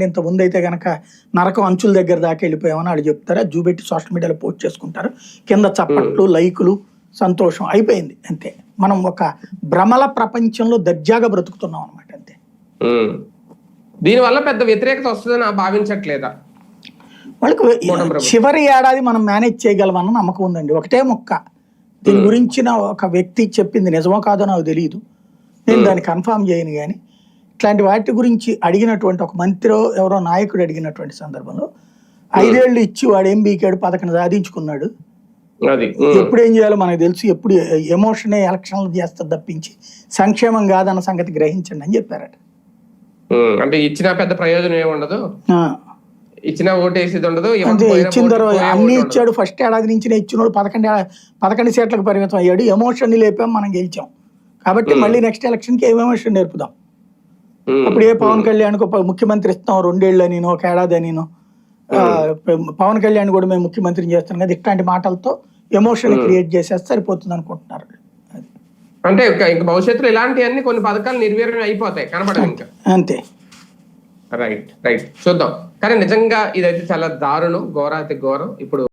ఇంత ముందు అయితే గనక నరకం అంచుల దగ్గర దాకా వెళ్ళిపోయామని వాళ్ళు చెప్తారు, అది చూపెట్టి సోషల్ మీడియాలో పోస్ట్ చేసుకుంటారు, కింద చప్పట్లు లైకులు సంతోషం అయిపోయింది అంతే. మనం ఒక భ్రమల ప్రపంచంలో దర్జాగా బ్రతుకుతున్నాం అనమాట అంతే. దీనివల్ల పెద్ద వ్యతిరేకత వస్తుందని భావించట్లేదా? వాళ్ళకి చివరి ఏడాది మనం మేనేజ్ చేయగలమన్న నమ్మకం ఉందండి. ఒకటే మొక్క దీని గురించిన ఒక వ్యక్తి చెప్పింది నిజమో కాదో నాకు తెలియదు, నేను దాన్ని కన్ఫర్మ్ చేయను. కానీ ఇట్లాంటి వాటి గురించి అడిగినటువంటి ఒక మంత్రి ఎవరో నాయకుడు అడిగినటువంటి సందర్భంలో 5 ఏళ్ళు ఇచ్చి వాడు ఏం బీకాడు, 11 సాధించుకున్నాడు, ఎప్పుడు ఏం చేయాలో మనకు తెలుసు, ఎప్పుడు ఎమోషనే ఎలక్షన్లు చేస్తారు తప్పించి సంక్షేమం కాదన్న సంగతి గ్రహించండి అని చెప్పారట. అంటే ఇచ్చిన పెద్ద ప్రయోజనం ఏముండదు, ఇచ్చిన ఓటేసేది ఉండదు, ఇచ్చిన తర్వాత అన్ని ఇచ్చాడు. ఫస్ట్ ఏడాది నుంచి ఇచ్చినోడు 11 సీట్లకు పరిమితం అయ్యాడు, ఎమోషన్ లేపాం, మనం గెలిచాం. కాబట్టి మళ్ళీ నెక్స్ట్ ఎలక్షన్ కి ఏం ఎమోషన్ నేర్పుదాం. అప్పుడు ఏ పవన్ కళ్యాణ్ ముఖ్యమంత్రి ఇస్తాం 2 ఏళ్ళు అని, 1 ఏడాది అని, పవన్ కళ్యాణ్ కూడా మేము ముఖ్యమంత్రిని చేస్తాం కదా, ఇట్లాంటి మాటలతో ఎమోషన్ క్రియేట్ చేసేస్తే సరిపోతుంది అనుకుంటున్నారు. అంటే భవిష్యత్తులో ఇలాంటివన్నీ కొన్ని పథకాలు నిర్వీర్యం అయిపోతాయి, కనపడదు ఇంకా అంతే. రైట్ చూద్దాం. కానీ నిజంగా ఇదైతే చాలా దారుణం, ఘోరాతి ఘోరం. ఇప్పుడు